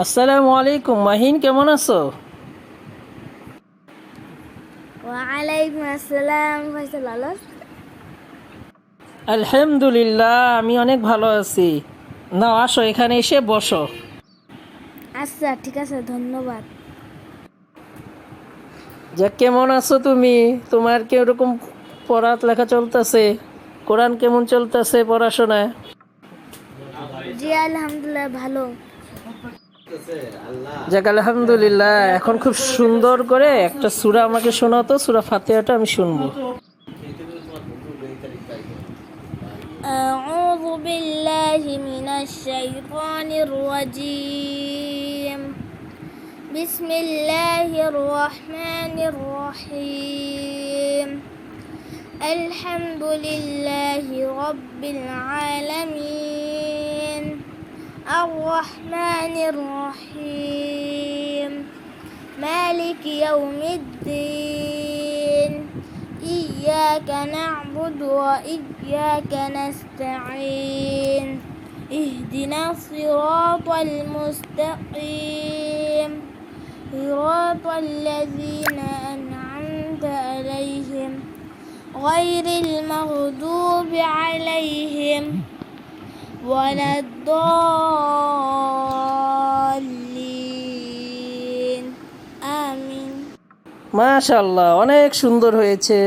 আসসালামু আলাইকুম মাহিন, কেমন আছো? ওয়ালাইকুম আসসালাম ফাইসাল আলম। আলহামদুলিল্লাহ, আমি অনেক ভালো আছি। নাও আসো, এখানে এসে বসো। আচ্ছা ঠিক আছে, ধন্যবাদ। যাক, কেমন আছো তুমি? তোমার কিরকম পড়ালেখা চলতেছে? কোরআন কেমন চলতেছে পড়াশোনা? জি আলহামদুলিল্লাহ ভালো। যাক আলহামদুলিল্লাহ। এখন খুব সুন্দর করে একটা সূরা আমাকে শোনাও তো, সূরা ফাতিহাটা আমি শুনবো। أعوذ بالله من الشيطان الرجيم. بسم الله الرحمن الرحيم. الحمد لله رب العالمين الرحمن الرحيم مالك يوم الدين إياك نعبد وإياك نستعين اهدنا الصراط المستقيم صراط الذين أنعمت عليهم غير المغضوب عليهم ولا الضالين آمين. মাশাআল্লাহ, অনেক সুন্দর হয়েছে।